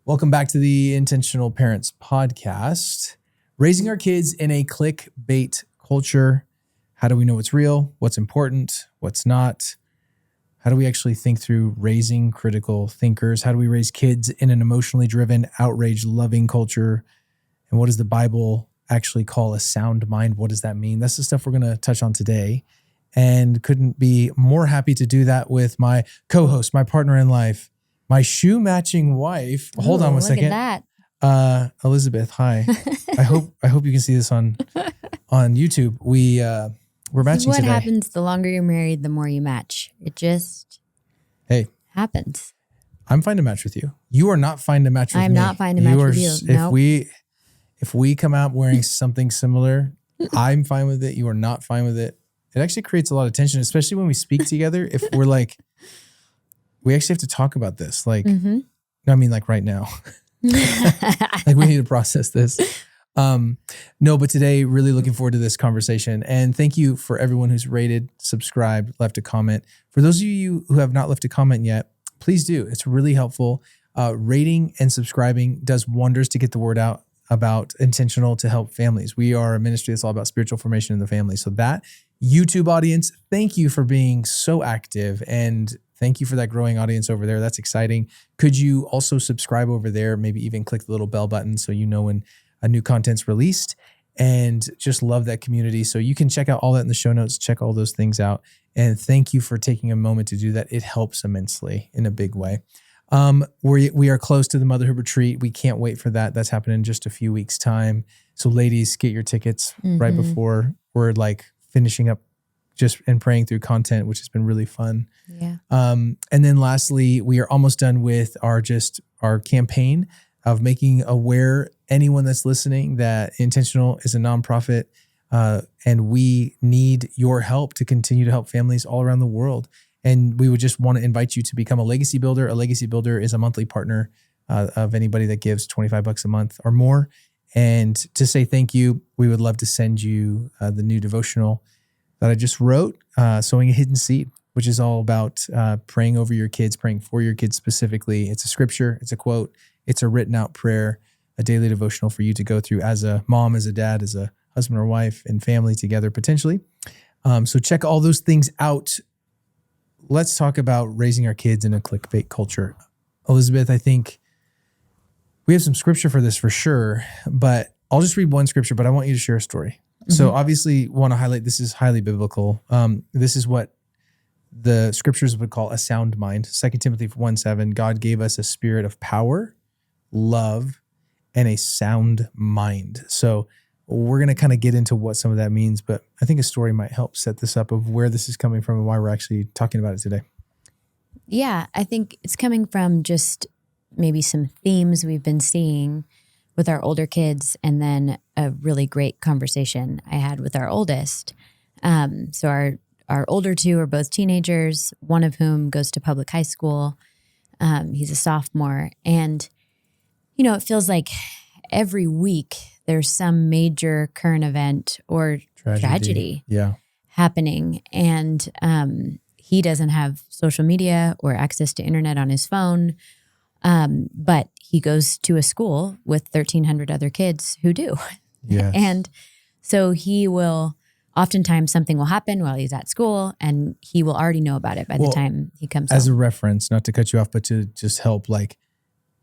Welcome back to the Intentional Parents Podcast. Raising our kids in a clickbait culture. How do we know what's real, what's important, what's not? How do we actually think through raising critical thinkers? How do we raise kids in an emotionally driven, outrage-loving culture? And what does the Bible actually call a sound mind? What does that mean? That's the stuff we're going to touch on today. And couldn't be more happy to do that with my co-host, my partner in life, my shoe matching wife. Hold on one second. Look at that. Elizabeth, hi. I hope you can see this on YouTube. We're matching What today. happens the longer you're married, the more you match. It just happens. I'm fine to match with you. You are not fine to match with me. I'm not fine to match with you. Nope. If we come out wearing something similar, I'm fine with it. You are not fine with it. It actually creates a lot of tension, especially when we speak together. If we're like, we actually have to talk about this. Like, no, I mean like right now. Like we need to process this. No, but today, really looking forward to this conversation. And thank you for everyone who's rated, subscribed, left a comment. For those of you who have not left a comment yet, please do. It's really helpful. Rating and subscribing does wonders to get the word out about Intentional to help families. We are a ministry that's all about spiritual formation in the family. So that YouTube audience, thank you for being so active, and thank you for that growing audience over there. That's exciting. Could you also subscribe over there? Maybe even click the little bell button so you know when a new content's released, and just love that community. So you can check out all that in the show notes, check all those things out. And thank you for taking a moment to do that. It helps immensely in a big way. We are close to the Motherhood Retreat. We can't wait for that. That's happening in just a few weeks' time. So ladies, get your tickets right before we're like finishing up just and praying through content, which has been really fun. Yeah. And then lastly, we are almost done with our campaign of making aware anyone that's listening that Intentional is a nonprofit, and we need your help to continue to help families all around the world. And we would just want to invite you to become a legacy builder. A legacy builder is a monthly partner of anybody that gives $25 a month or more. And to say thank you, we would love to send you the new devotional that I just wrote, Sowing a Hidden Seed, which is all about praying over your kids, praying for your kids specifically. It's a scripture, it's a quote, it's a written out prayer, a daily devotional for you to go through as a mom, as a dad, as a husband or wife, and family together potentially. So check all those things out. Let's talk about raising our kids in a clickbait culture. Elizabeth, I think we have some scripture for this for sure, but I'll just read one scripture, but I want you to share a story. So obviously want to highlight, this is highly biblical. This is what the scriptures would call a sound mind. 2 Timothy 1:7, God gave us a spirit of power, love, and a sound mind. So we're going to kind of get into what some of that means, but I think a story might help set this up of where this is coming from and why we're actually talking about it today. Yeah, I think it's coming from just maybe some themes we've been seeing with our older kids, and then a really great conversation I had with our oldest. So our older two are both teenagers, one of whom goes to public high school. He's a sophomore. And, you know, it feels like every week there's some major current event or tragedy happening. And he doesn't have social media or access to internet on his phone. But he goes to a school with 1,300 other kids who do. Yes. And so he will, oftentimes something will happen while he's at school, and he will already know about it by the time he comes home. As a reference, not to cut you off, but to just help, like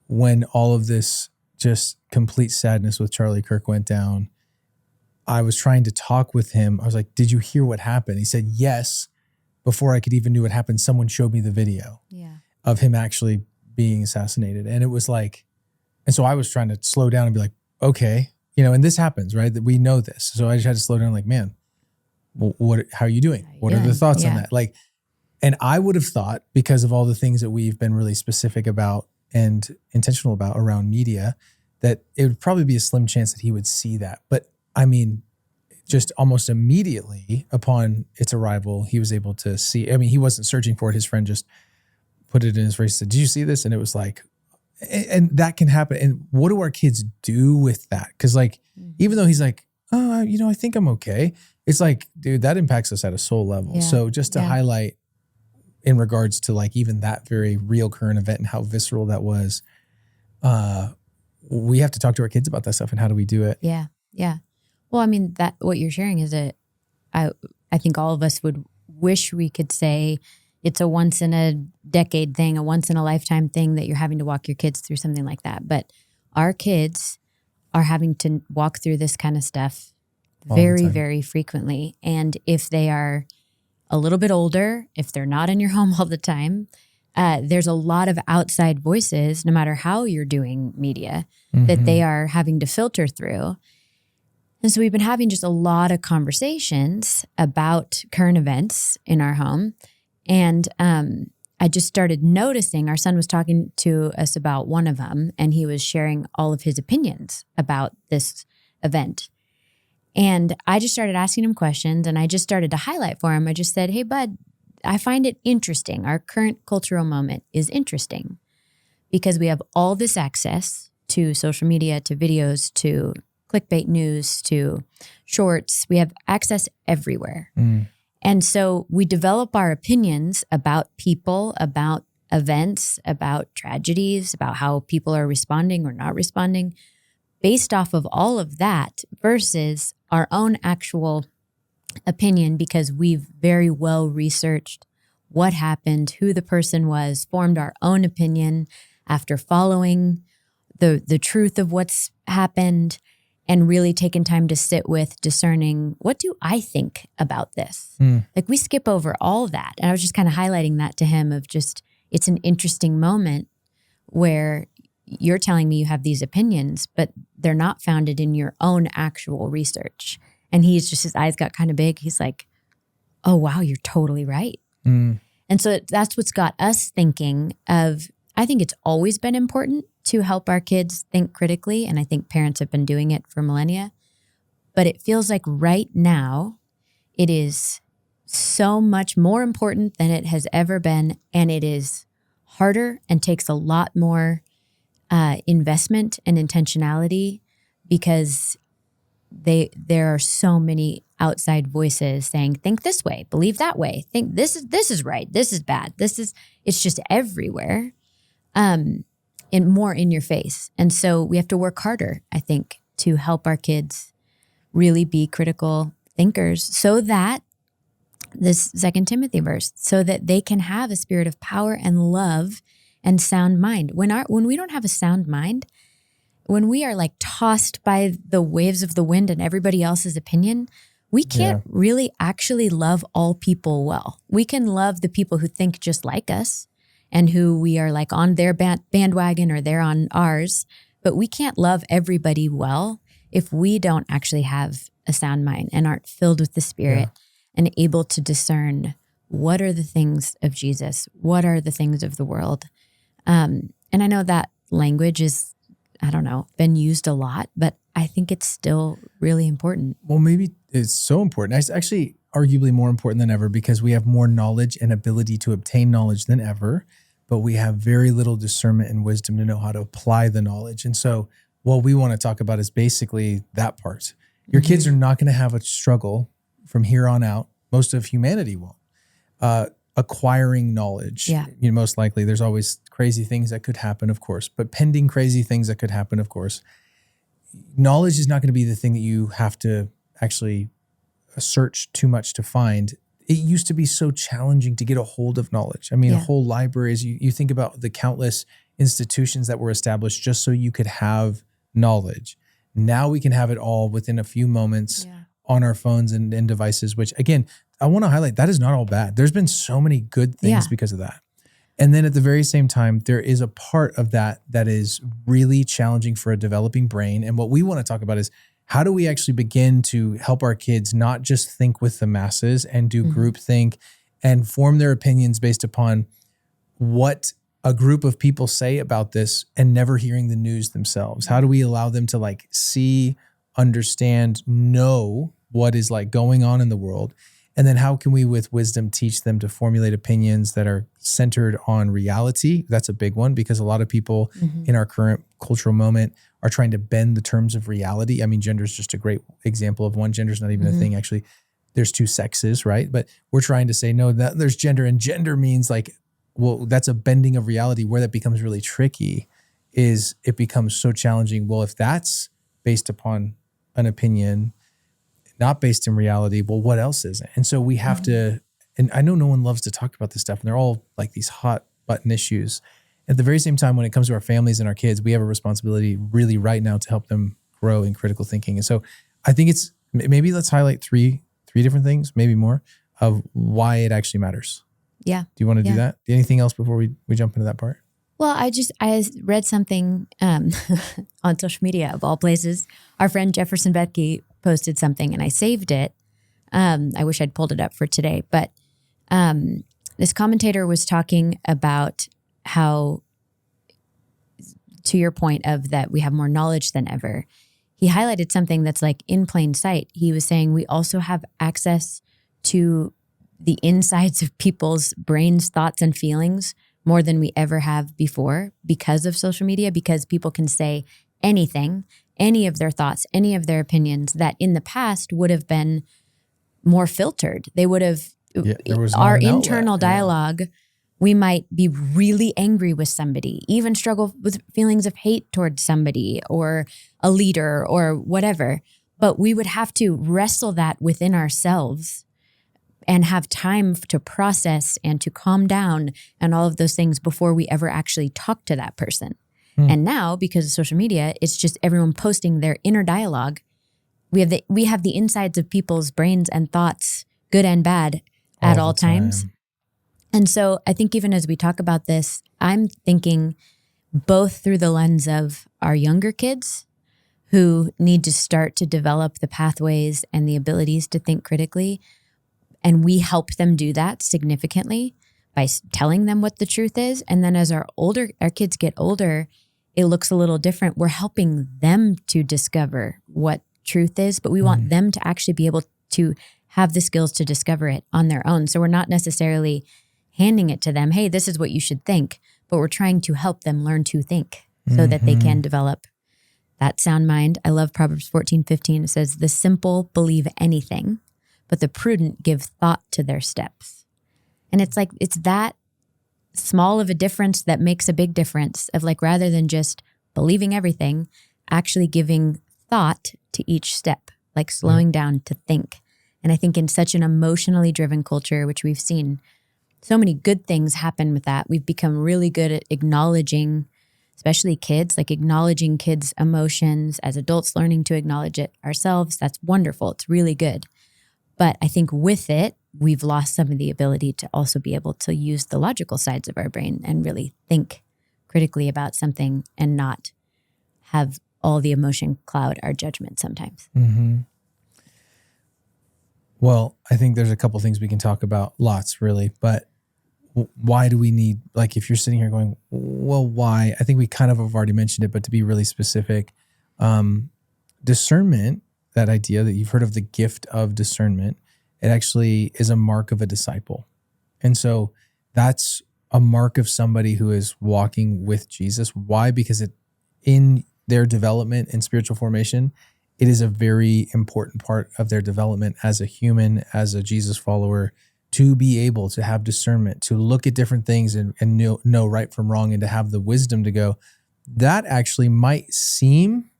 when all of this just complete sadness with Charlie Kirk went down, I was trying to talk with him. I was like, did you hear what happened? He said, yes. Before I could even know what happened, someone showed me the video of him actually being assassinated. And it was like, and so I was trying to slow down and be like, okay, you know, and this happens, right? That we know this. So I just had to slow down, like, man, well, how are you doing? What are the thoughts on that? Like, and I would have thought, because of all the things that we've been really specific about and intentional about around media, that it would probably be a slim chance that he would see that. But I mean, just almost immediately upon its arrival, he was able to see. I mean, he wasn't searching for it. His friend just put it in his face and said, did you see this? And it was like, and that can happen. And what do our kids do with that? Because like, even though he's like, oh, you know, I think I'm okay. It's like, dude, that impacts us at a soul level. Yeah. So just to highlight in regards to like even that very real current event and how visceral that was, we have to talk to our kids about that stuff. And how do we do it? Yeah. Yeah. Well, I mean, that what you're sharing is I think all of us would wish we could say it's a once in a decade thing, a once in a lifetime thing that you're having to walk your kids through something like that. But our kids are having to walk through this kind of stuff very, very frequently. And if they are a little bit older, if they're not in your home all the time, there's a lot of outside voices, no matter how you're doing media, that they are having to filter through. And so we've been having just a lot of conversations about current events in our home. And I just started noticing our son was talking to us about one of them, and he was sharing all of his opinions about this event. And I just started asking him questions, and I just started to highlight for him. I just said, hey, bud, I find it interesting. Our current cultural moment is interesting because we have all this access to social media, to videos, to clickbait news, to shorts. We have access everywhere. And so we develop our opinions about people, about events, about tragedies, about how people are responding or not responding based off of all of that versus our own actual opinion, because we've very well researched what happened, who the person was, formed our own opinion after following the truth of what's happened, and really taken time to sit with discerning, what do I think about this? Like we skip over all that. And I was just kind of highlighting that to him of just, it's an interesting moment where you're telling me you have these opinions, but they're not founded in your own actual research. And he's just, his eyes got kind of big. He's like, oh, wow, you're totally right. And so that's what's got us thinking of, I think it's always been important to help our kids think critically. And I think parents have been doing it for millennia. But it feels like right now, it is so much more important than it has ever been. And it is harder and takes a lot more investment and intentionality because there are so many outside voices saying, think this way, believe that way, think this is right, this is bad, it's just everywhere, and more in your face. And so we have to work harder, I think, to help our kids really be critical thinkers, so that this 2 Timothy verse, so that they can have a spirit of power and love and sound mind. When we don't have a sound mind, when we are like tossed by the waves of the wind and everybody else's opinion, we can't really actually love all people well. We can love the people who think just like us and who we are like on their bandwagon or they're on ours, but we can't love everybody well if we don't actually have a sound mind and aren't filled with the Spirit and able to discern what are the things of Jesus, what are the things of the world. And I know that language is, I don't know, been used a lot, but I think it's still really important. Well, maybe it's so important. It's actually arguably more important than ever because we have more knowledge and ability to obtain knowledge than ever, but we have very little discernment and wisdom to know how to apply the knowledge. And so what we want to talk about is basically that part. Your kids are not going to have a struggle from here on out. Most of humanity won't. Acquiring knowledge, most likely. There's always crazy things that could happen, of course, but pending crazy things that could happen, of course. Knowledge is not going to be the thing that you have to actually search too much to find. It used to be so challenging to get a hold of knowledge. I mean, whole libraries, you think about the countless institutions that were established just so you could have knowledge. Now we can have it all within a few moments on our phones and devices, which again, I want to highlight, that is not all bad. There's been so many good things because of that. And then at the very same time, there is a part of that that is really challenging for a developing brain. And what we want to talk about is, how do we actually begin to help our kids not just think with the masses and do groupthink and form their opinions based upon what a group of people say about this and never hearing the news themselves? How do we allow them to like see, understand, know what is like going on in the world? And then how can we, with wisdom, teach them to formulate opinions that are centered on reality? That's a big one, because a lot of people in our current cultural moment are trying to bend the terms of reality. I mean, gender is just a great example of one. Gender is not even a thing. Actually, there's two sexes, right? But we're trying to say, no, that there's gender, and gender means like, well, that's a bending of reality. Where that becomes really tricky is it becomes so challenging. Well, if that's based upon an opinion, not based in reality, well, what else is it? And so we have to, and I know no one loves to talk about this stuff, and they're all like these hot button issues. At the very same time, when it comes to our families and our kids, we have a responsibility really right now to help them grow in critical thinking. And so I think it's, maybe let's highlight three different things, maybe more, of why it actually matters. Yeah. Do you want to do that? Anything else before we jump into that part? Well, I read something on social media, of all places. Our friend Jefferson Betke posted something, and I saved it. I wish I'd pulled it up for today. But this commentator was talking about how, to your point of that we have more knowledge than ever, he highlighted something that's like in plain sight. He was saying we also have access to the insides of people's brains, thoughts, and feelings more than we ever have before because of social media, because people can say anything, any of their thoughts, any of their opinions that in the past would have been more filtered. They would have, our internal dialogue, we might be really angry with somebody, even struggle with feelings of hate towards somebody or a leader or whatever. But we would have to wrestle that within ourselves and have time to process and to calm down and all of those things before we ever actually talk to that person. And now, because of social media, it's just everyone posting their inner dialogue. We have the insides of people's brains and thoughts, good and bad, at all times. And so I think even as we talk about this, I'm thinking both through the lens of our younger kids who need to start to develop the pathways and the abilities to think critically. And we help them do that significantly by telling them what the truth is. And then as our kids get older, it looks a little different. We're helping them to discover what truth is, but we want them to actually be able to have the skills to discover it on their own. So we're not necessarily handing it to them, hey, this is what you should think, but we're trying to help them learn to think so that they can develop that sound mind. I love Proverbs 14:15. It says, the simple believe anything, but the prudent give thought to their steps. And it's like, it's that small of a difference that makes a big difference of like, rather than just believing everything, actually giving thought to each step, like slowing down to think. And I think in such an emotionally driven culture, which we've seen so many good things happen with that, we've become really good at acknowledging, especially kids, like acknowledging kids' emotions as adults, learning to acknowledge it ourselves. That's wonderful. It's really good. But I think with it, we've lost some of the ability to also be able to use the logical sides of our brain and really think critically about something and not have all the emotion cloud our judgment sometimes. Well, I think there's a couple things we can talk about, lots really, but why do we need, like if you're sitting here going, well, why? I think we kind of have already mentioned it, but to be really specific, discernment, that idea that you've heard of the gift of discernment, it actually is a mark of a disciple. And so that's a mark of somebody who is walking with Jesus. Why? Because in their development and spiritual formation, it is a very important part of their development as a human, as a Jesus follower, to be able to have discernment, to look at different things and know right from wrong, and to have the wisdom to go, that actually might seem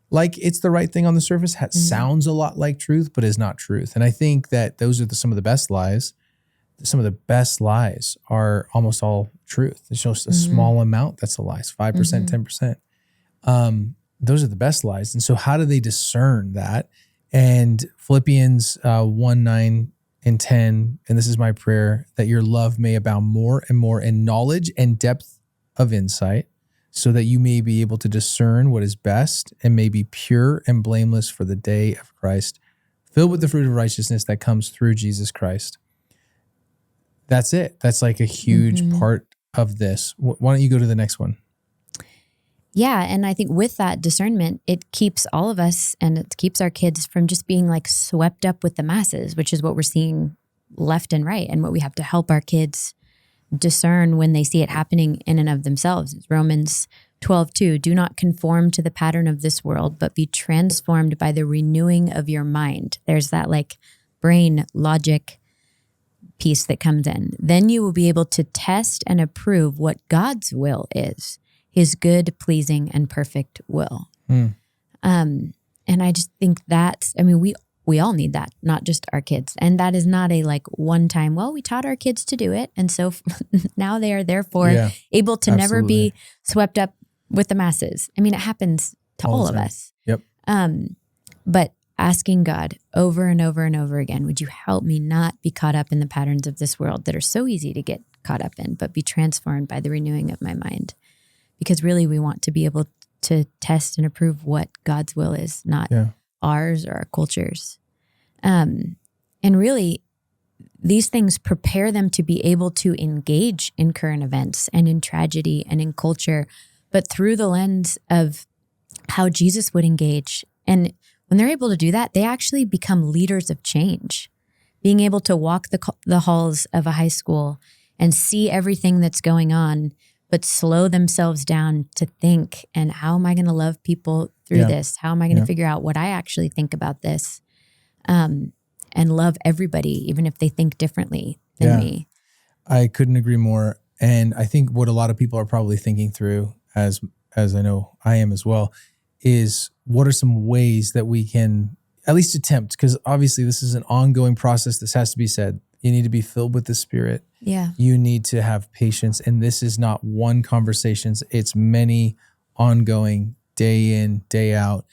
like it's the right thing on the surface, sounds a lot like truth, but is not truth. And I think that those are some of the best lies. Some of the best lies are almost all truth. It's just a small amount that's a lie, 5%, 10%. Those are the best lies. And so how do they discern that? And Philippians 1:9 and 10, and this is my prayer, that your love may abound more and more in knowledge and depth of insight, so that you may be able to discern what is best and may be pure and blameless for the day of Christ, filled with the fruit of righteousness that comes through Jesus Christ. That's it. That's like a huge part of this. Why don't you go to the next one? Yeah. And I think with that discernment, it keeps all of us and it keeps our kids from just being like swept up with the masses, which is what we're seeing left and right, and what we have to help our kids discern when they see it happening in and of themselves. It's Romans 12:2, do not conform to the pattern of this world, but be transformed by the renewing of your mind. There's that like brain logic piece that comes in. Then you will be able to test and approve what God's will is, his good, pleasing, and perfect will. And I just think we all need that, not just our kids. And that is not a like one time, well, we taught our kids to do it. And so now they are therefore able to never be swept up with the masses. I mean, it happens to all of us. Yep. But asking God over and over and over again, would you help me not be caught up in the patterns of this world that are so easy to get caught up in, but be transformed by the renewing of my mind? Because really we want to be able to test and approve what God's will is, not ours or our culture's. And really, these things prepare them to be able to engage in current events and in tragedy and in culture, but through the lens of how Jesus would engage. And when they're able to do that, they actually become leaders of change. Being able to walk the halls of a high school and see everything that's going on, but slow themselves down to think, and how am I going to love people through this? How am I going to figure out what I actually think about this? And love everybody, even if they think differently than me. I couldn't agree more. And I think what a lot of people are probably thinking through, as I know I am as well, is what are some ways that we can at least attempt, because obviously this is an ongoing process. This has to be said. You need to be filled with the Spirit. Yeah. You need to have patience. And this is not one conversations. It's many ongoing, day in, day out.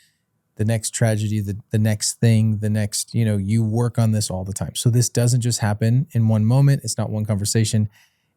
The next tragedy, the next thing, the next, you work on this all the time. So this doesn't just happen in one moment. It's not one conversation.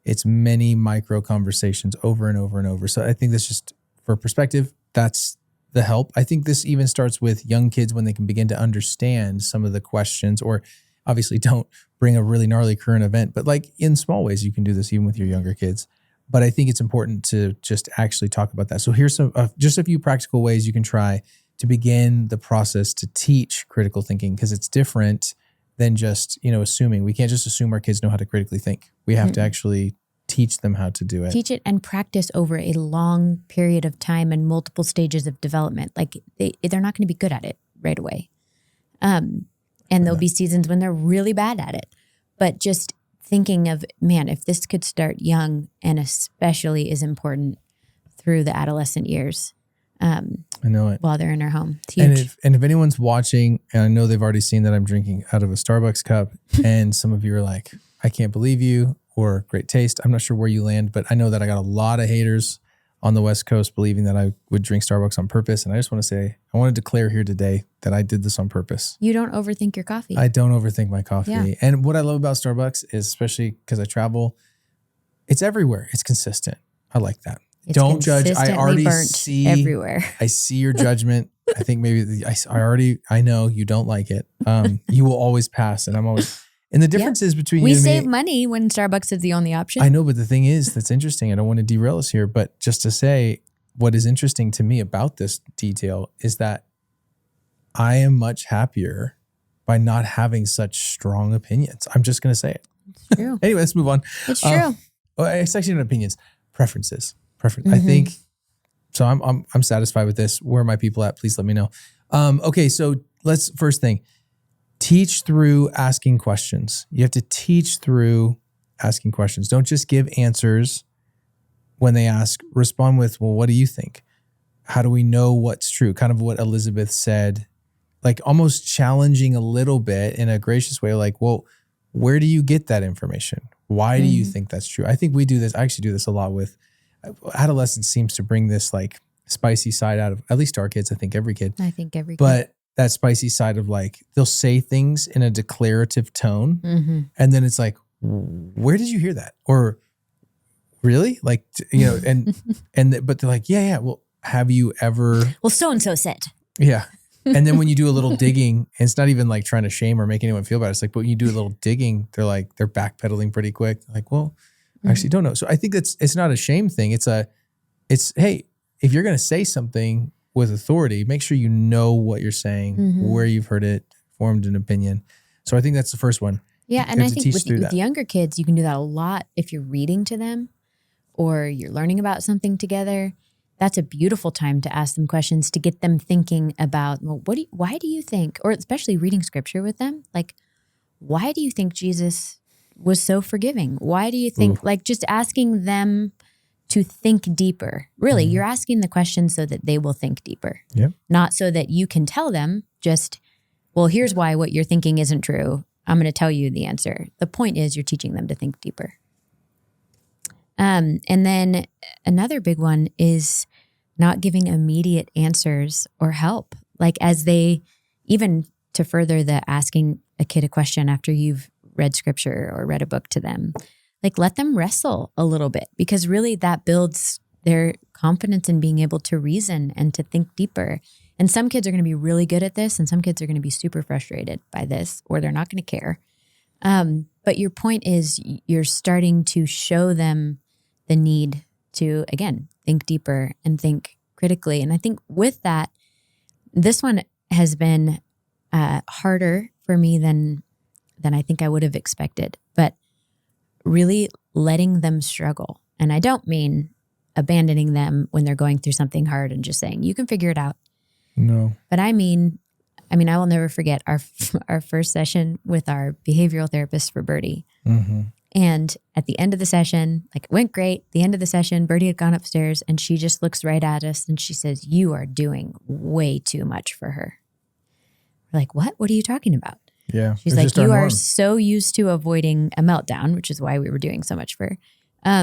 It's many micro conversations over and over and over. So I think that's just, for perspective, that's the help. I think this even starts with young kids when they can begin to understand some of the questions, or obviously don't bring a really gnarly current event, but like in small ways, you can do this even with your younger kids. But I think it's important to just actually talk about that. So here's some, just a few practical ways you can try to begin the process to teach critical thinking, because it's different than just, assuming. We can't just assume our kids know how to critically think. We have to actually teach them how to do it. Teach it and practice over a long period of time and multiple stages of development. Like they're not going to be good at it right away. And there'll be seasons when they're really bad at it. But just thinking of, man, if this could start young, and especially is important through the adolescent years. I know it. While they're in our home. It's huge. And if anyone's watching, and I know they've already seen that I'm drinking out of a Starbucks cup, and some of you are like, I can't believe you, or great taste. I'm not sure where you land, but I know that I got a lot of haters on the West Coast believing that I would drink Starbucks on purpose. And I just want to say, I want to declare here today that I did this on purpose. You don't overthink your coffee. I don't overthink my coffee. Yeah. And what I love about Starbucks is, especially because I travel, it's everywhere. It's consistent. I like that. It's don't judge. I already see everywhere. I see your judgment. I think maybe I know you don't like it. You will always pass, and I'm always. And the difference is between we you and me. save money when Starbucks is the only option. I know, but the thing is, that's interesting. I don't want to derail us here, but just to say, what is interesting to me about this detail is that I am much happier by not having such strong opinions. I'm just going to say it. It's true. Anyway, let's move on. It's true. It's actually not opinions, preferences. I think so. I'm satisfied with this. Where are my people at? Please let me know. Okay, so let's first thing. Teach through asking questions. You have to teach through asking questions. Don't just give answers when they ask. Respond with, well, what do you think? How do we know what's true? Kind of what Elizabeth said, like almost challenging a little bit in a gracious way, like, well, where do you get that information? Why do you think that's true? I think we do this. I actually do this a lot with adolescence. Seems to bring this like spicy side out of at least our kids. I think every kid. But that spicy side of like, they'll say things in a declarative tone. And then it's like, where did you hear that? Or really? Like, but they're like, yeah. Well, have you ever? Well, so-and-so said. Yeah. And then when you do a little digging, and it's not even like trying to shame or make anyone feel bad. It's like, but when you do a little digging, they're backpedaling pretty quick. Like, well, I actually don't know. So I think it's not a shame thing. It's hey, if you're going to say something with authority, make sure you know what you're saying, where you've heard it, formed an opinion. So I think that's the first one. Yeah, and I think with the younger kids, you can do that a lot if you're reading to them or you're learning about something together. That's a beautiful time to ask them questions, to get them thinking about, well, why do you think, or especially reading scripture with them, like, why do you think Jesus was so forgiving? Why do you think, like just asking them to think deeper. Really, you're asking the question so that they will think deeper. Yep. Not so that you can tell them just, well, here's why what you're thinking isn't true. I'm going to tell you the answer. The point is you're teaching them to think deeper. And then another big one is not giving immediate answers or help. Like as they, even to further the asking a kid a question after you've read scripture or read a book to them, like let them wrestle a little bit, because really that builds their confidence in being able to reason and to think deeper. And some kids are going to be really good at this, and some kids are going to be super frustrated by this, or they're not going to care. But your point is you're starting to show them the need to, again, think deeper and think critically. And I think with that, this one has been harder for me than I think I would have expected. But really letting them struggle. And I don't mean abandoning them when they're going through something hard and just saying, you can figure it out. No. But I mean, I will never forget our first session with our behavioral therapist for Birdie. Mm-hmm. And at the end of the session, like it went great. The end of the session, Birdie had gone upstairs and she just looks right at us and she says, you are doing way too much for her. We're like, what? What are you talking about? Yeah. She's like, you are so used to avoiding a meltdown, which is why we were doing so much for her,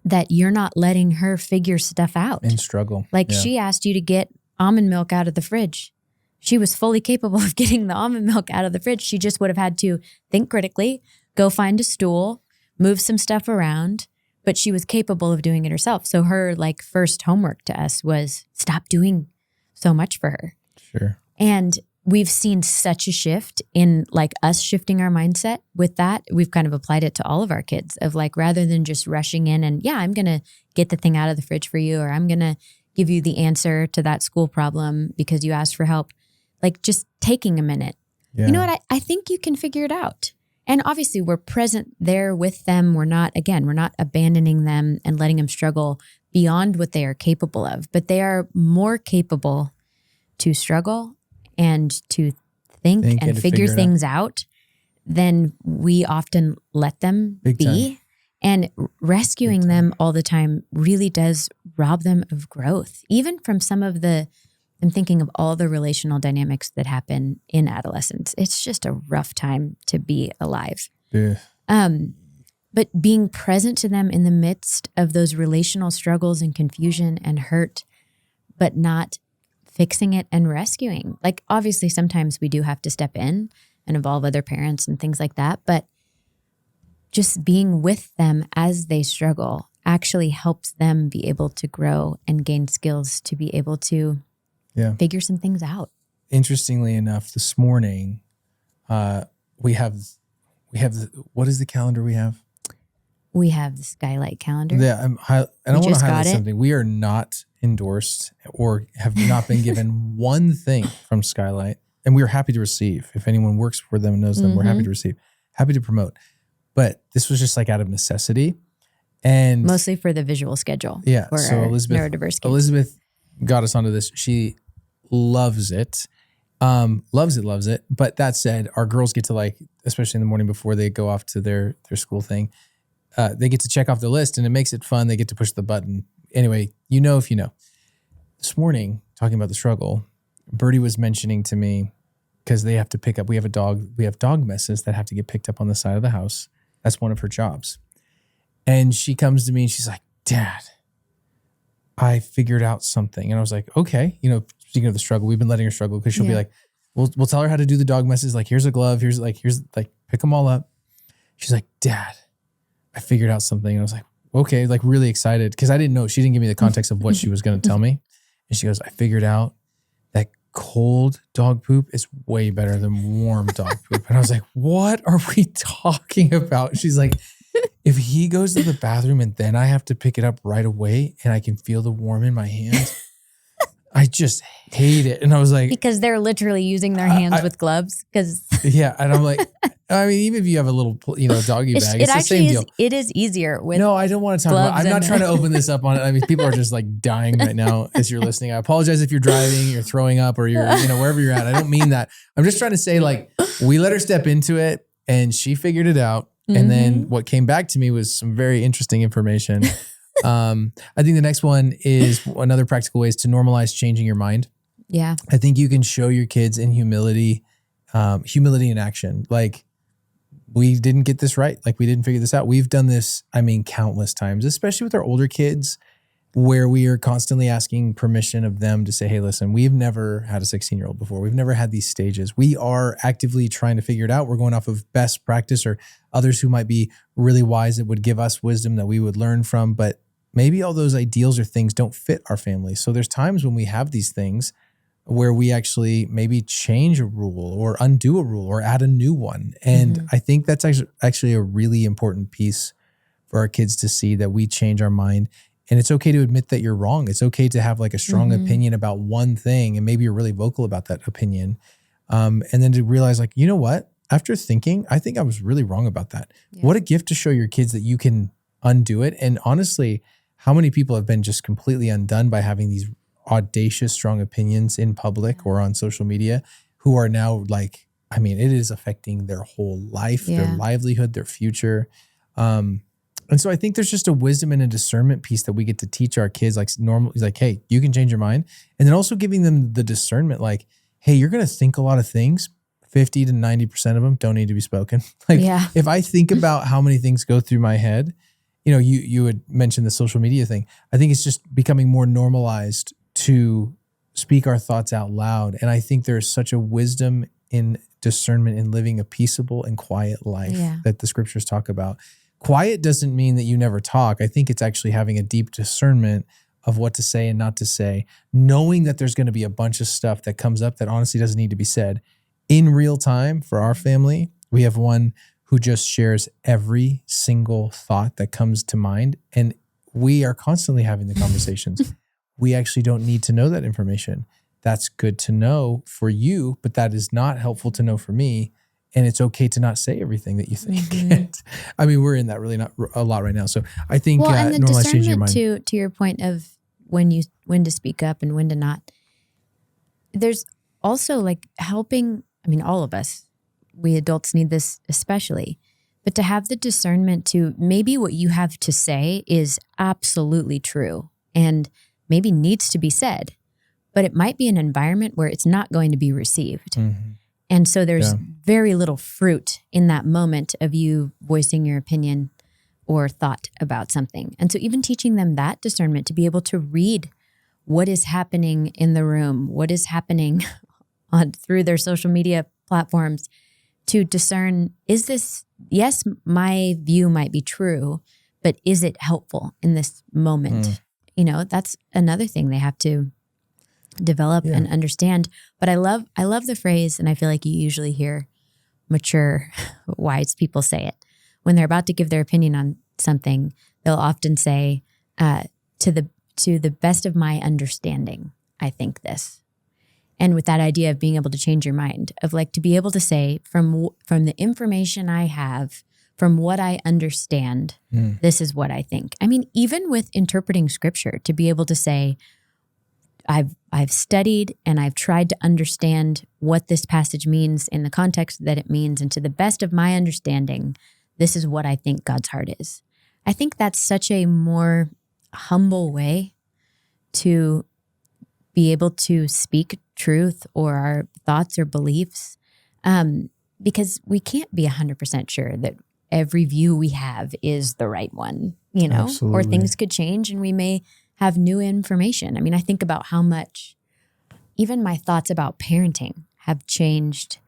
that you're not letting her figure stuff out. And struggle. Like she asked you to get almond milk out of the fridge. She was fully capable of getting the almond milk out of the fridge. She just would have had to think critically, go find a stool, move some stuff around, but she was capable of doing it herself. So her like first homework to us was stop doing so much for her. Sure. And we've seen such a shift in like us shifting our mindset with that. We've kind of applied it to all of our kids of like, rather than just rushing in and I'm going to get the thing out of the fridge for you, or I'm going to give you the answer to that school problem because you asked for help. Like just taking a minute. Yeah. You know what? I think you can figure it out. And obviously we're present there with them. We're not abandoning them and letting them struggle beyond what they are capable of, but they are more capable to struggle and to think and to figure things out than we often let them be. And rescuing them all the time really does rob them of growth, even from some of I'm thinking of all the relational dynamics that happen in adolescence. It's just a rough time to be alive. Yeah. But being present to them in the midst of those relational struggles and confusion and hurt, but not fixing it and rescuing. Like obviously sometimes we do have to step in and involve other parents and things like that, but just being with them as they struggle actually helps them be able to grow and gain skills to be able to figure some things out. Interestingly enough, this morning, we have what is the calendar we have? We have the Skylight calendar. Yeah, and I want to highlight something. We are not endorsed or have not been given one thing from Skylight, and we are happy to receive. If anyone works for them and knows them, we're happy to receive, happy to promote. But this was just like out of necessity, and mostly for the visual schedule. Yeah. For so our Elizabeth got us onto this. She loves it. Loves it. But that said, our girls get to like, especially in the morning before they go off to their school thing, they get to check off the list and it makes it fun. They get to push the button. Anyway, if you know. This morning, talking about the struggle, Birdie was mentioning to me, because they have to pick up, we have dog messes that have to get picked up on the side of the house. That's one of her jobs. And she comes to me and she's like, Dad, I figured out something. And I was like, okay, speaking of the struggle, we've been letting her struggle because she'll be like, we'll tell her how to do the dog messes. Like, here's a glove. Here's pick them all up. She's like, Dad, I figured out something. And I was like, okay, like really excited. Cause I didn't know, she didn't give me the context of what she was going to tell me. And she goes, I figured out that cold dog poop is way better than warm dog poop. And I was like, what are we talking about? She's like, if he goes to the bathroom and then I have to pick it up right away and I can feel the warm in my hands, I just hate it. And I was like, because they're literally using their hands with gloves. Because yeah, and I'm like, even if you have a little, doggy bag, it's the same deal. It is easier with. No, I don't want to talk about. I'm not trying to open this up on it. People are just like dying right now as you're listening. I apologize if you're driving, you're throwing up, or you're wherever you're at. I don't mean that. I'm just trying to say like we let her step into it, and she figured it out. And then what came back to me was some very interesting information I think the next one is another practical way is to normalize changing your mind. Yeah. I think you can show your kids in humility in action. Like, we didn't get this right. Like, we didn't figure this out. We've done this, countless times, especially with our older kids, where we are constantly asking permission of them to say, hey, listen, we've never had a 16-year-old before. We've never had these stages. We are actively trying to figure it out. We're going off of best practice or others who might be really wise that would give us wisdom that we would learn from. But maybe all those ideals or things don't fit our family. So there's times when we have these things where we actually maybe change a rule or undo a rule or add a new one. And I think that's actually a really important piece for our kids to see, that we change our mind. And it's okay to admit that you're wrong. It's okay to have like a strong opinion about one thing, and maybe you're really vocal about that opinion. And then to realize, like, you know what? After thinking, I think I was really wrong about that. Yeah. What a gift to show your kids that you can undo it. And honestly, how many people have been just completely undone by having these audacious, strong opinions in public or on social media, who are now like, it is affecting their whole life, their livelihood, their future. And so I think there's just a wisdom and a discernment piece that we get to teach our kids, like hey, you can change your mind. And then also giving them the discernment, like, hey, you're going to think a lot of things. 50 to 90% of them don't need to be spoken. If I think about how many things go through my head, you would mention the social media thing. I think it's just becoming more normalized to speak our thoughts out loud. And I think there's such a wisdom in discernment in living a peaceable and quiet life that the scriptures talk about. Quiet doesn't mean that you never talk. I think it's actually having a deep discernment of what to say and not to say, knowing that there's going to be a bunch of stuff that comes up that honestly doesn't need to be said. In real time for our family, we have one who just shares every single thought that comes to mind. And we are constantly having the conversations. We actually don't need to know that information. That's good to know for you, but that is not helpful to know for me. And it's okay to not say everything that you think. We're in that really not a lot right now. So I think and the normalize changing your mind. To your point of when to speak up and when to not. There's also like helping. All of us, we adults need this especially, but to have the discernment to maybe what you have to say is absolutely true and maybe needs to be said, but it might be an environment where it's not going to be received. And so there's very little fruit in that moment of you voicing your opinion or thought about something. And so even teaching them that discernment to be able to read what is happening in the room, what is happening through their social media platforms, to discern, is this, yes, my view might be true, but is it helpful in this moment? That's another thing they have to develop and understand. But I love the phrase, and I feel like you usually hear mature, wise people say it. When they're about to give their opinion on something, they'll often say, to the best of my understanding, I think this. And with that idea of being able to change your mind, of like to be able to say from the information I have, from what I understand, this is what I think. Even with interpreting scripture, to be able to say, I've studied and I've tried to understand what this passage means in the context that it means, and to the best of my understanding, this is what I think God's heart is. I think that's such a more humble way to be able to speak truth or our thoughts or beliefs, because we can't be 100% sure that every view we have is the right one, Absolutely. Or things could change and we may have new information. I think about how much even my thoughts about parenting have changed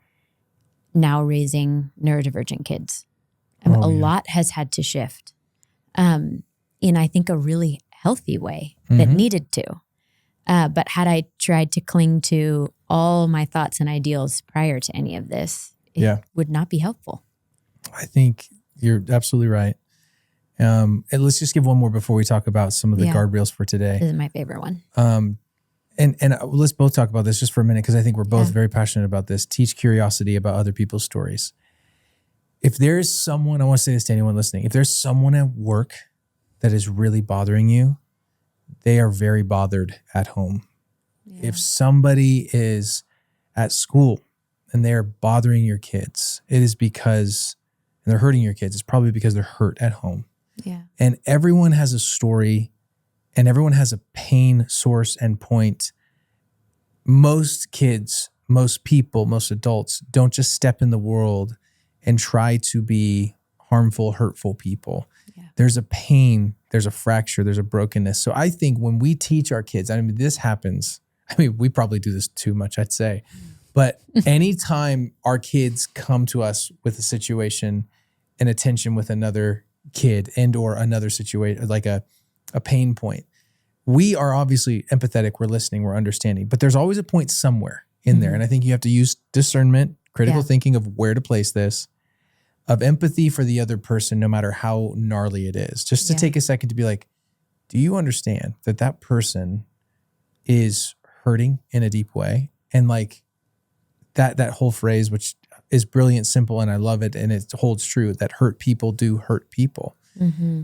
now raising neurodivergent kids. A lot has had to shift in, I think, a really healthy way that needed to. But had I tried to cling to all my thoughts and ideals prior to any of this, it would not be helpful. I think you're absolutely right. And let's just give one more before we talk about some of the guardrails for today. This is my favorite one. And let's both talk about this just for a minute, because I think we're both very passionate about this. Teach curiosity about other people's stories. If there's someone, I want to say this to anyone listening, if there's someone at work that is really bothering you, they are very bothered at home. Yeah. If somebody is at school and they're bothering your kids, it is because, and they're hurting your kids, it's probably because they're hurt at home. Yeah. And everyone has a story and everyone has a pain source and point. Most kids, most people, most adults don't just step in the world and try to be harmful, hurtful people. Yeah. There's a pain, there's a fracture, there's a brokenness. So I think when we teach our kids, I mean, this happens. I mean, we probably do this too much, I'd say. But anytime our kids come to us with a situation and a tension with another kid and or another situation, like a pain point, we are obviously empathetic, we're listening, we're understanding, but there's always a point somewhere in there. And I think you have to use discernment, critical thinking of where to place this, of empathy for the other person, no matter how gnarly it is, just to take a second to be like, do you understand that that person is hurting in a deep way? And like that whole phrase, which is brilliant, simple, and I love it. And it holds true that hurt people do hurt people.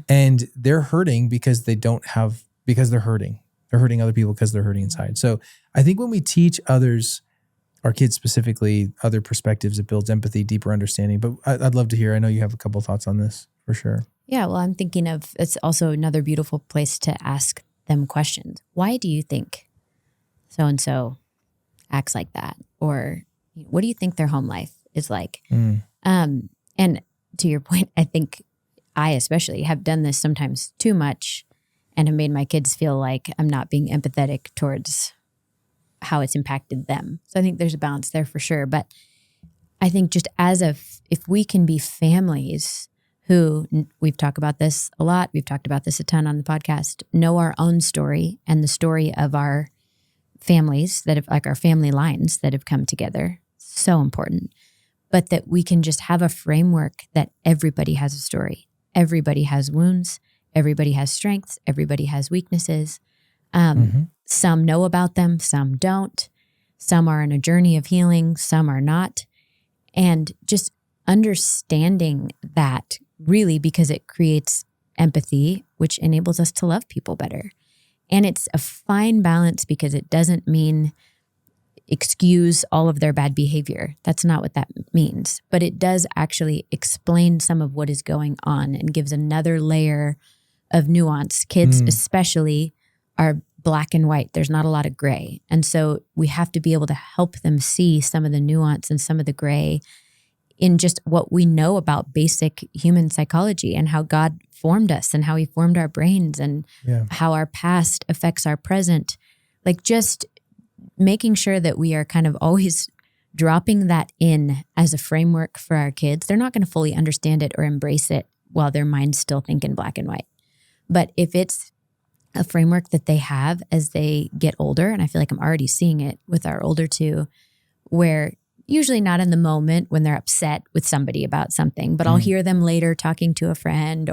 And they're hurting because because they're hurting. They're hurting other people because they're hurting inside. So I think when we teach others, our kids specifically, other perspectives, it builds empathy, deeper understanding. But I'd love to hear, I know you have a couple of thoughts on this for sure. Yeah, well, I'm thinking of, it's also another beautiful place to ask them questions. Why do you think so-and-so acts like that? Or what do you think their home life is like? And to your point, I think I especially have done this sometimes too much and have made my kids feel like I'm not being empathetic towards how it's impacted them. So I think there's a balance there for sure. But I think just if we can be families who, we've talked about this a lot, we've talked about this a ton on the podcast, know our own story and the story of our families that have, like our family lines that have come together, so important. But that we can just have a framework that everybody has a story. Everybody has wounds. Everybody has strengths. Everybody has weaknesses. Some know about them, some don't. Some are in a journey of healing, some are not. And just understanding that really, because it creates empathy, which enables us to love people better. And it's a fine balance because it doesn't mean excuse all of their bad behavior. That's not what that means. But it does actually explain some of what is going on and gives another layer of nuance. Kids especially are black and white. There's not a lot of gray. And so we have to be able to help them see some of the nuance and some of the gray in just what we know about basic human psychology and how God formed us and how he formed our brains and how our past affects our present. Like just making sure that we are kind of always dropping that in as a framework for our kids. They're not going to fully understand it or embrace it while their mind's still thinking black and white. But if it's a framework that they have as they get older, and I feel like I'm already seeing it with our older two, where usually not in the moment when they're upset with somebody about something, but I'll hear them later talking to a friend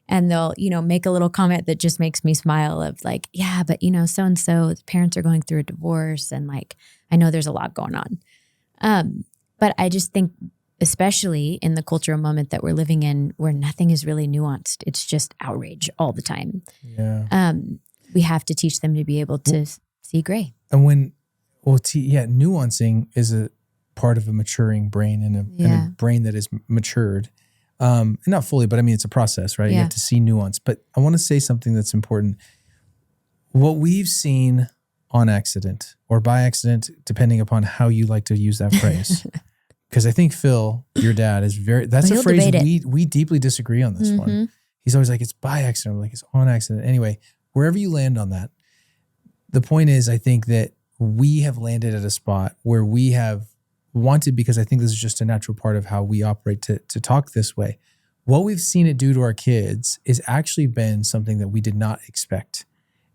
and they'll, make a little comment that just makes me smile of like, yeah, but so-and-so, the parents are going through a divorce and like, I know there's a lot going on. But I just think, especially in the cultural moment that we're living in where nothing is really nuanced, it's just outrage all the time. Yeah. We have to teach them to be able to see gray. And nuancing is a part of a maturing brain and a brain that is matured. Not fully, but I mean, it's a process, right? You have to see nuance. But I want to say something that's important. What we've seen on accident or by accident, depending upon how you like to use that phrase. Because I think Phil, your dad, that's a phrase we deeply disagree on this one. He's always like, it's by accident. I'm like, it's on accident. Anyway, wherever you land on that, the point is, I think that we have landed at a spot where we have wanted, because I think this is just a natural part of how we operate to talk this way. What we've seen it do to our kids is actually been something that we did not expect.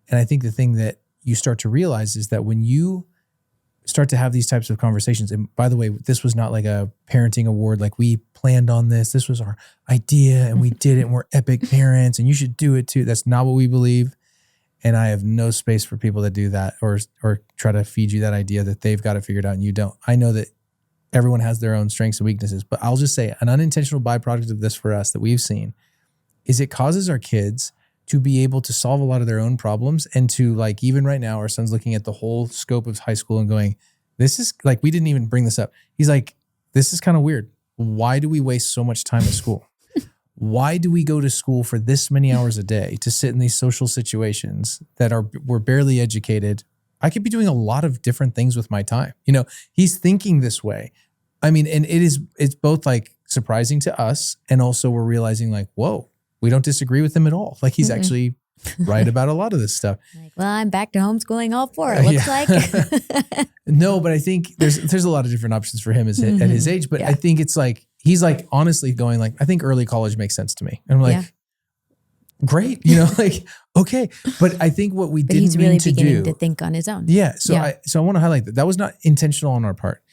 And I think the thing that you start to realize is that when you start to have these types of conversations, and by the way, this was not like a parenting award, like we planned on this. This was our idea and we did it and we're epic parents and you should do it too. That's not what we believe. And I have no space for people that do that or try to feed you that idea that they've got it figured out and you don't. I know that everyone has their own strengths and weaknesses, but I'll just say an unintentional byproduct of this for us that we've seen is it causes our kids to be able to solve a lot of their own problems and to, like, even right now, our son's looking at the whole scope of high school and going, this is like, we didn't even bring this up. He's like, this is kind of weird. Why do we waste so much time at school? why do we go to school for this many hours a day to sit in these social situations that we're barely educated? I could be doing a lot of different things with my time. He's thinking this way. I mean, and it's both like surprising to us, and also we're realizing like, whoa, we don't disagree with him at all. Like he's actually right about a lot of this stuff. Like, well, I'm back to homeschooling all four, it looks like. No, but I think there's a lot of different options for him at his age. But I think it's like, he's like honestly going like, I think early college makes sense to me. And I'm like, great, like, okay. But I think what we didn't mean to do. He's really beginning to think on his own. Yeah. So I want to highlight that was not intentional on our part,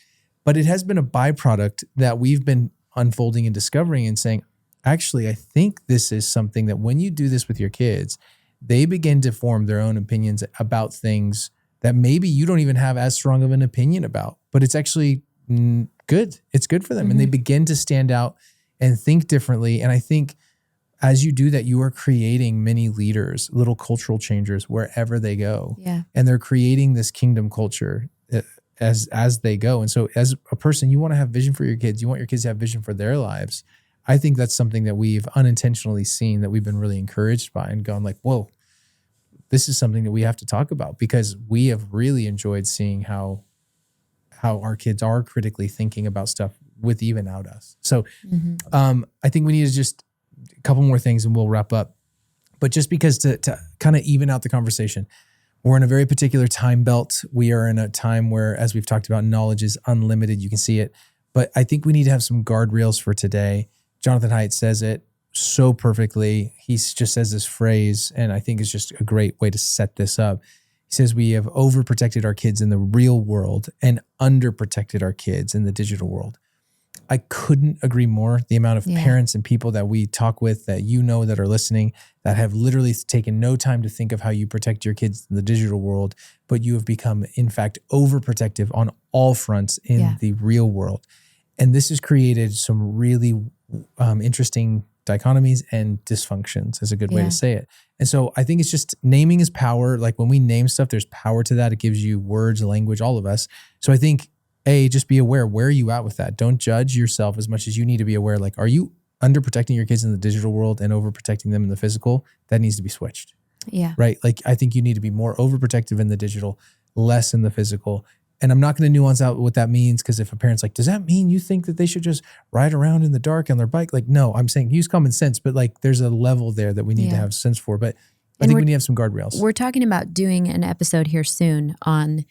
but it has been a byproduct that we've been unfolding and discovering and saying, actually, I think this is something that when you do this with your kids, they begin to form their own opinions about things that maybe you don't even have as strong of an opinion about, but it's actually good. It's good for them. And they begin to stand out and think differently. And I think as you do that, you are creating many leaders, little cultural changers wherever they go. Yeah. And they're creating this kingdom culture as they go. And so as a person, you want to have vision for your kids. You want your kids to have vision for their lives. I think that's something that we've unintentionally seen that we've been really encouraged by and gone like, whoa, this is something that we have to talk about, because we have really enjoyed seeing how our kids are critically thinking about stuff with even out us. So I think we need to just a couple more things and we'll wrap up. But just because to kind of even out the conversation, we're in a very particular time belt. We are in a time where, as we've talked about, knowledge is unlimited. You can see it. But I think we need to have some guardrails for today. Jonathan Haidt says it so perfectly. He just says this phrase, and I think it's just a great way to set this up. He says we have overprotected our kids in the real world and underprotected our kids in the digital world. I couldn't agree more. The amount of parents and people that we talk with that that are listening, that have literally taken no time to think of how you protect your kids in the digital world, but you have become, in fact, overprotective on all fronts in the real world. And this has created some really interesting dichotomies and dysfunctions is a good way to say it. And so I think it's just naming is power. Like when we name stuff, there's power to that. It gives you words, language, all of us. So I think, just be aware, where are you at with that? Don't judge yourself as much as you need to be aware. Like, are you underprotecting your kids in the digital world and overprotecting them in the physical? That needs to be switched. Yeah. Right? Like I think you need to be more overprotective in the digital, less in the physical. And I'm not going to nuance out what that means, because if a parent's like, does that mean you think that they should just ride around in the dark on their bike? Like, no, I'm saying use common sense, but like there's a level there that we need to have sense for. But I think we need to have some guardrails. We're talking about doing an episode here soon on,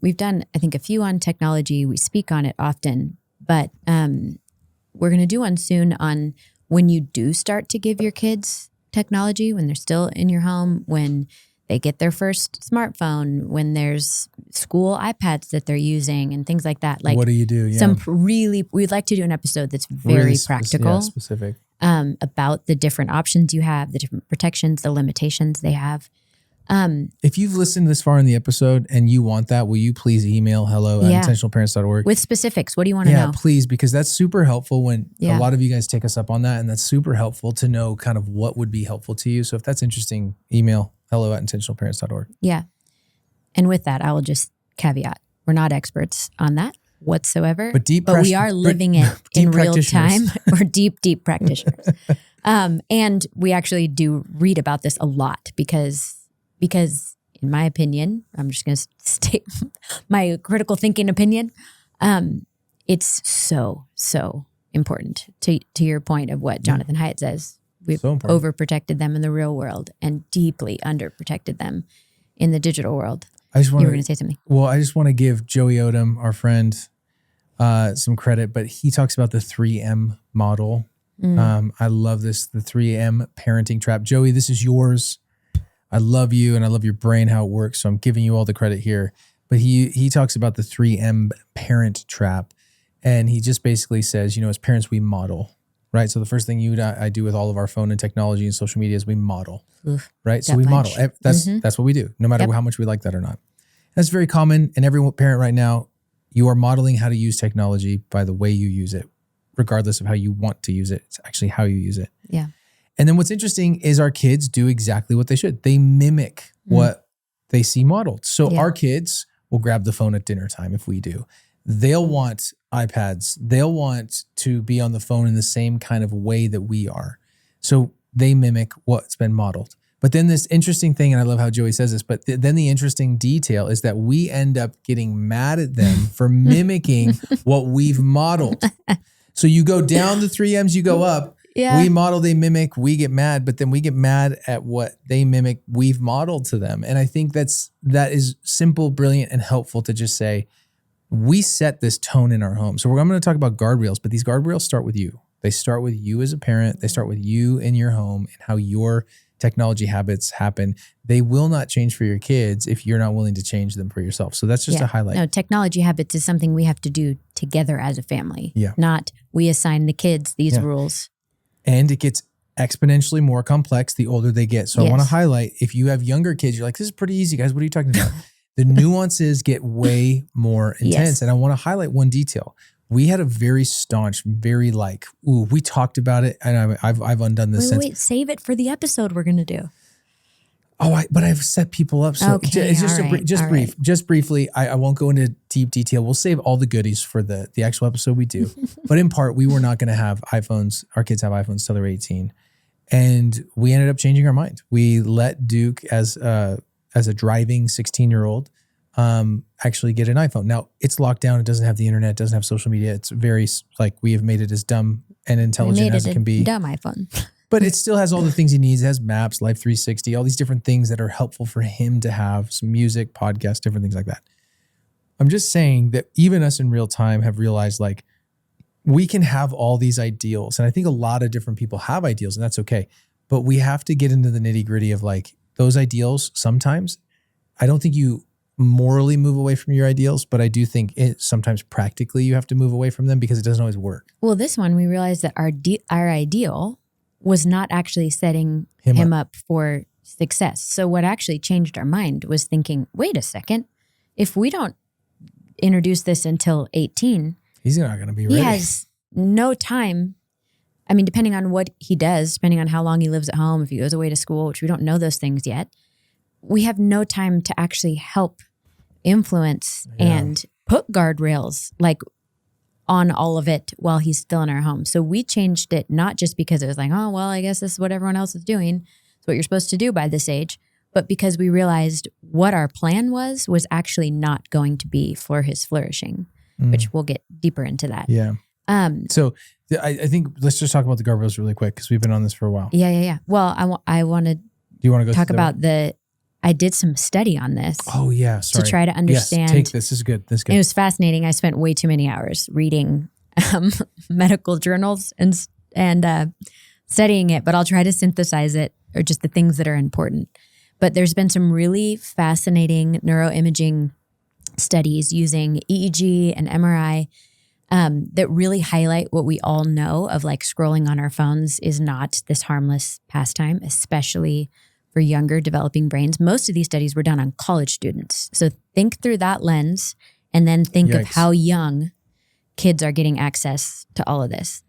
we've done, I think, a few on technology. We speak on it often, but we're going to do one soon on when you do start to give your kids technology, when they're still in your home, when they get their first smartphone, when there's school iPads that they're using and things like that. Like, what do you do? Yeah. We'd like to do an episode that's very practical, specific, about the different options you have, the different protections, the limitations they have. If you've listened this far in the episode and you want that, will you please email hello@intentionalparents.org with specifics? What do you want to know? Yeah, please, because that's super helpful when a lot of you guys take us up on that, and that's super helpful to know kind of what would be helpful to you. So if that's interesting, email hello@intentionalparents.org. Yeah. And with that, I will just caveat, we're not experts on that whatsoever, but we are living it in real time. We're deep practitioners. And we actually do read about this a lot because in my opinion, I'm just going to state my critical thinking opinion. It's so important to your point of what Jonathan Haidt says. We've overprotected them in the real world and deeply underprotected them in the digital world. You were going to say something. Well, I just want to give Joey Odom, our friend, some credit, but he talks about the 3M model. I love this, the 3M parenting trap. Joey, this is yours. I love you and I love your brain, how it works. So I'm giving you all the credit here. But he talks about the 3M parent trap. And he just basically says, as parents, we model, right? So the first thing I do with all of our phone and technology and social media is we model, right? So we model. That's what we do, no matter how much we like that or not. That's very common. And every parent right now, you are modeling how to use technology by the way you use it, regardless of how you want to use it. It's actually how you use it. Yeah. And then what's interesting is our kids do exactly what they should. They mimic what they see modeled. So our kids will grab the phone at dinner time if we do. they'll want iPads. They'll want to be on the phone in the same kind of way that we are. So they mimic what's been modeled. But then this interesting thing, and I love how Joey says this, but then the interesting detail is that we end up getting mad at them for mimicking what we've modeled. So you go down the 3 M's, you go up. Yeah. We model, they mimic, we get mad, but then we get mad at what they mimic, we've modeled to them. And I think that is simple, brilliant, and helpful to just say, we set this tone in our home. So I'm going to talk about guardrails, but these guardrails start with you. They start with you as a parent. They start with you in your home and how your technology habits happen. They will not change for your kids if you're not willing to change them for yourself. So that's just a highlight. No, technology habits is something we have to do together as a family. Yeah. Not we assign the kids these rules. And it gets exponentially more complex the older they get. So I want to highlight, if you have younger kids, you're like, this is pretty easy, guys. What are you talking about? The nuances get way more intense. Yes. And I want to highlight one detail. We had a very staunch, very we talked about it, and I've undone this since. Wait, save it for the episode we're going to do. But I've set people up. So it's just briefly, I won't go into deep detail. We'll save all the goodies for the actual episode we do. But in part, we were not going to have iPhones. Our kids have iPhones till they're 18. And we ended up changing our mind. We let Duke, as a driving 16-year-old, actually get an iPhone. Now, it's locked down. It doesn't have the internet. It doesn't have social media. It's very, we have made it as dumb and intelligent as it can be. Dumb iPhone. But it still has all the things he needs. It has maps, Life 360, all these different things that are helpful for him to have, some music, podcasts, different things like that. I'm just saying that even us in real time have realized we can have all these ideals. And I think a lot of different people have ideals, and that's okay. But we have to get into the nitty gritty of those ideals. Sometimes I don't think you morally move away from your ideals, but I do think sometimes practically you have to move away from them because it doesn't always work. Well, this one, we realized that our ideal was not actually setting him up for success. So what actually changed our mind was thinking, wait a second, if we don't introduce this until 18, he's not going to be ready. He has no time. I mean, depending on what he does, depending on how long he lives at home, if he goes away to school, which we don't know those things yet, we have no time to actually help influence and put guardrails on all of it while he's still in our home. So we changed it not just because it was oh, well, I guess this is what everyone else is doing. It's what you're supposed to do by this age. But because we realized what our plan was actually not going to be for his flourishing, which we'll get deeper into that. Yeah. So I think let's just talk about the guardrails really quick because we've been on this for a while. Yeah. Well, I want to. Do you want to go talk about I did some study on this. Oh yeah, sorry. To try to understand. Yes, take this. This is good. It was fascinating. I spent way too many hours reading medical journals and studying it, but I'll try to synthesize it, or just the things that are important. But there's been some really fascinating neuroimaging studies using EEG and MRI that really highlight what we all know of scrolling on our phones is not this harmless pastime, especially for younger developing brains. Most of these studies were done on college students. So think through that lens and then think of how young kids are getting access to all of this.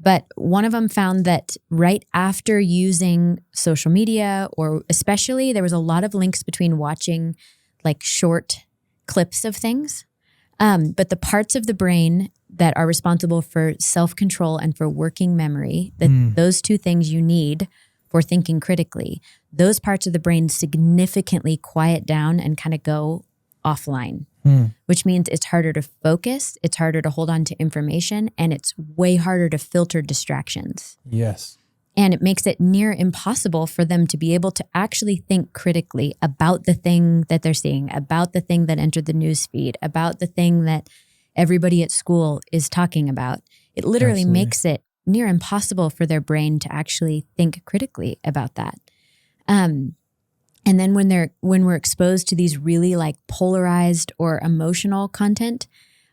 But one of them found that right after using social media, or especially there was a lot of links between watching short clips of things. But the parts of the brain that are responsible for self-control and for working memory, those two things you need for thinking critically, those parts of the brain significantly quiet down and kind of go offline, which means it's harder to focus, it's harder to hold on to information, and it's way harder to filter distractions. Yes. And it makes it near impossible for them to be able to actually think critically about the thing that they're seeing, about the thing that entered the news feed, about the thing that everybody at school is talking about. It literally makes it near impossible for their brain to actually think critically about that. And then when we're exposed to these really polarized or emotional content,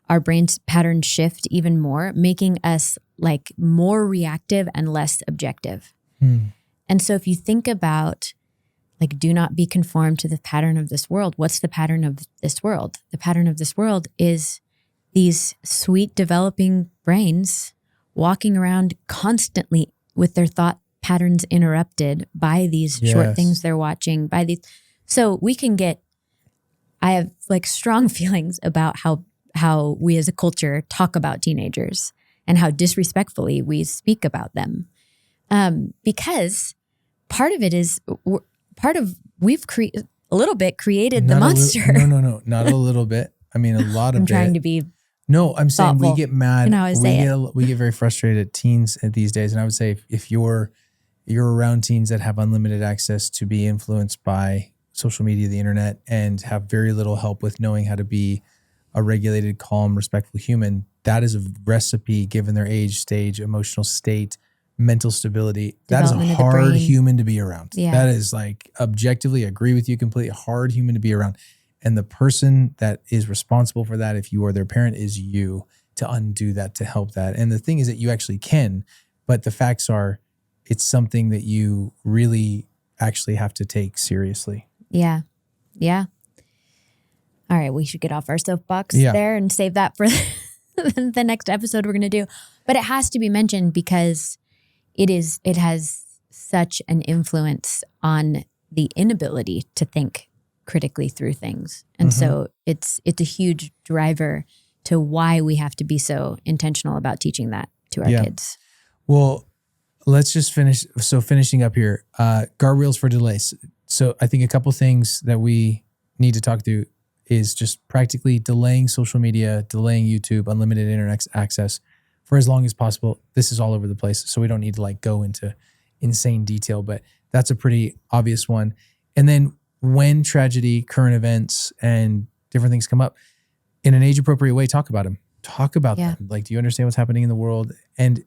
our brain's patterns shift even more, making us more reactive and less objective. And so if you think about do not be conformed to the pattern of this world, what's the pattern of this world? The pattern of this world is these sweet developing brains walking around constantly with their thought patterns interrupted by these short things they're watching, by these. So we can I have strong feelings about how how we as a culture talk about teenagers and how disrespectfully we speak about them. Because part of it is we've a little bit created the monster. No, not a little bit. I mean, a lot of I'm it. trying to be No, I'm saying thoughtful. we get mad. You know how I say We get very frustrated at teens these days. And I would say if you're around teens that have unlimited access to be influenced by social media, the internet, and have very little help with knowing how to be a regulated, calm, respectful human, that is a recipe given their age, stage, emotional state, mental stability. That is a hard human to be around. Yeah. That is like objectively, agree with you completely, hard human to be around. And the person that is responsible for that, if you are their parent, is you to undo that, to help that. And the thing is that you actually can, but the facts are it's something that you really actually have to take seriously. Yeah. Yeah. All right. We should get off our soapbox there and save that for the next episode we're going to do. But it has to be mentioned because it has such an influence on the inability to think critically through things. And so it's a huge driver to why we have to be so intentional about teaching that to our kids. Well, let's just finish. So finishing up here, guardrails for delays. So I think a couple things that we need to talk through is just practically delaying social media, delaying YouTube, unlimited internet access for as long as possible. This is all over the place, so we don't need to like go into insane detail, but that's a pretty obvious one. And then when tragedy, current events, and different things come up, in an age-appropriate way, talk about them. Talk about them. Like, do you understand what's happening in the world? And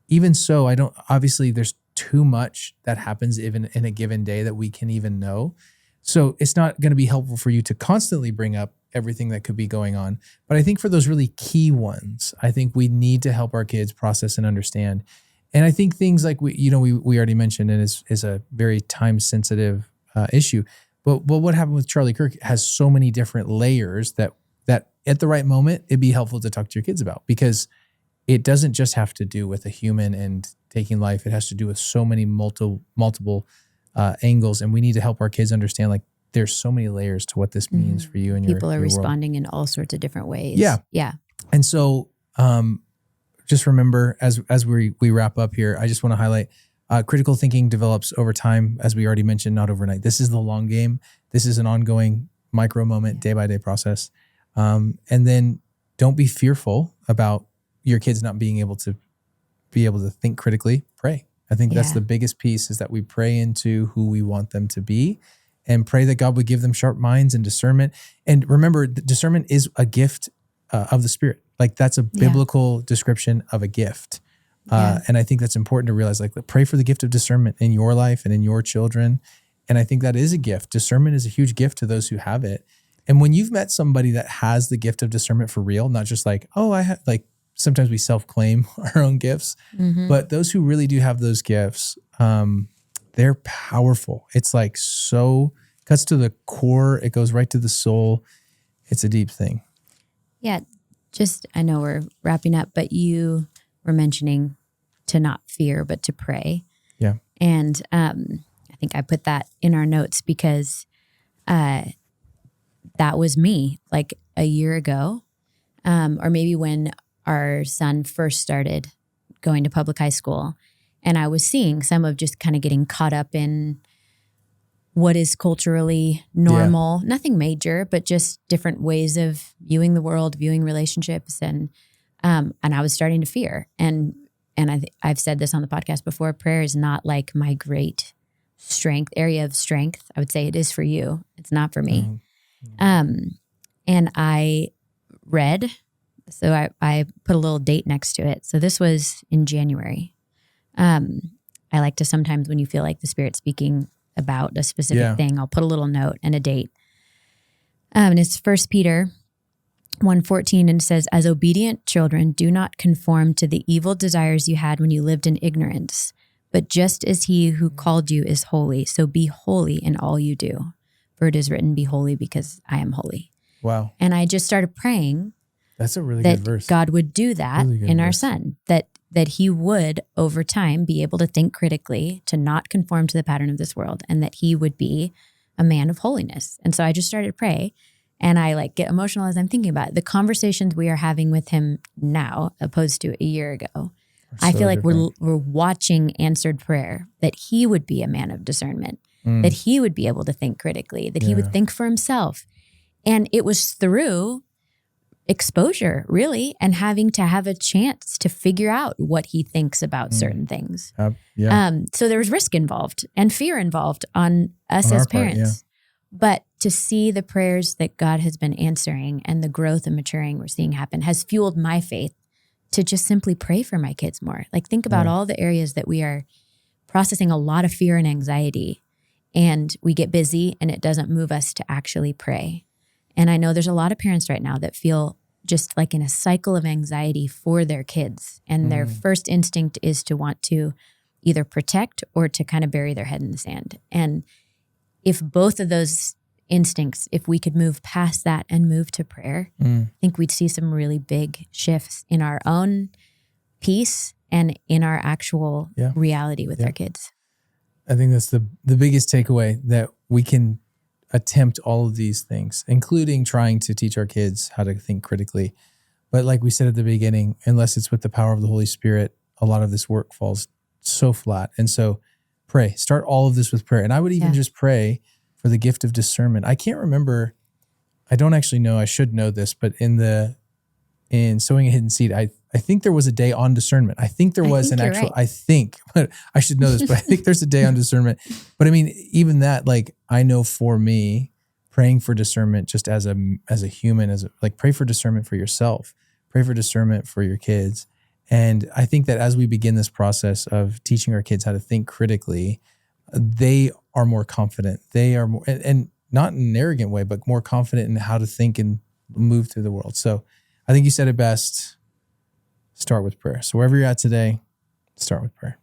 even so, obviously there's too much that happens even in a given day that we can even know. So it's not going to be helpful for you to constantly bring up everything that could be going on. But I think for those really key ones, I think we need to help our kids process and understand. And I think things like we already mentioned, and is a very time sensitive issue. But what happened with Charlie Kirk has so many different layers that at the right moment, it'd be helpful to talk to your kids about, because it doesn't just have to do with a human and taking life. It has to do with so many multiple angles. And we need to help our kids understand, like, there's so many layers to what this means for you and your people are your responding world. in all sorts of different ways. Yeah. And so just remember, as we wrap up here, I just want to highlight critical thinking develops over time, as we already mentioned, not overnight. This is the long game. This is an ongoing micro moment, day by day process. And then don't be fearful about your kids not being able to think critically. Pray. I think that's the biggest piece, is that we pray into who we want them to be, and pray that God would give them sharp minds and discernment. And remember, discernment is a gift of the Spirit. Like, that's a biblical description of a gift. And I think that's important to realize, like, pray for the gift of discernment in your life and in your children. And I think that is a gift. Discernment is a huge gift to those who have it. And when you've met somebody that has the gift of discernment for real, not just like, oh, I have, like, sometimes we self-claim our own gifts, but those who really do have those gifts, they're powerful. It's like cuts to the core. It goes right to the soul. It's a deep thing. Yeah. I know we're wrapping up, but you were mentioning to not fear, but to pray. Yeah. And I think I put that in our notes because that was me like a year ago, or maybe when our son first started going to public high school. And I was seeing some of just kind of getting caught up in what is culturally normal, nothing major, but just different ways of viewing the world, viewing relationships. And I was starting to fear. And I've said this on the podcast before, prayer is not like my great area of strength. I would say it is for you. It's not for me. And I read, so I put a little date next to it. So this was in January. I like to sometimes, when you feel like the Spirit's speaking about a specific thing, I'll put a little note and a date. And it's 1 Peter 1:14, and it says, as obedient children, do not conform to the evil desires you had when you lived in ignorance, but just as he who called you is holy, so be holy in all you do. For it is written, be holy because I am holy. Wow. And I just started praying that's a really good verse. God would do that really in our son, that he would over time be able to think critically, to not conform to the pattern of this world, and that he would be a man of holiness. And so I just started to pray. And I like get emotional as I'm thinking about it. The conversations we are having with him now, opposed to a year ago, I feel like we're watching answered prayer, that he would be a man of discernment, that he would be able to think critically, that he would think for himself. And it was through exposure, really, and having to have a chance to figure out what he thinks about certain things. So there was risk involved and fear involved on us as parents. But to see the prayers that God has been answering and the growth and maturing we're seeing happen has fueled my faith to just simply pray for my kids more. Like, think about all the areas that we are processing a lot of fear and anxiety, and we get busy and it doesn't move us to actually pray. And I know there's a lot of parents right now that feel just like in a cycle of anxiety for their kids. And their first instinct is to want to either protect or to kind of bury their head in the sand. And if both of those instincts, if we could move past that and move to prayer, I think we'd see some really big shifts in our own peace and in our actual reality with our kids. I think that's the biggest takeaway, that we can attempt all of these things, including trying to teach our kids how to think critically. But like we said at the beginning, unless it's with the power of the Holy Spirit, a lot of this work falls so flat. And so pray, start all of this with prayer. And I would even just pray for the gift of discernment. I can't remember, I don't actually know, I should know this, but in Sowing a Hidden Seed, I think there was a day on discernment. I think there was but I should know this, but I think there's a day on discernment. But I mean, even that, like, I know for me, praying for discernment just as a human, like, pray for discernment for yourself, pray for discernment for your kids. And I think that as we begin this process of teaching our kids how to think critically, they are more confident. They are more, and not in an arrogant way, but more confident in how to think and move through the world. So I think you said it best. Start with prayer. So wherever you're at today, start with prayer.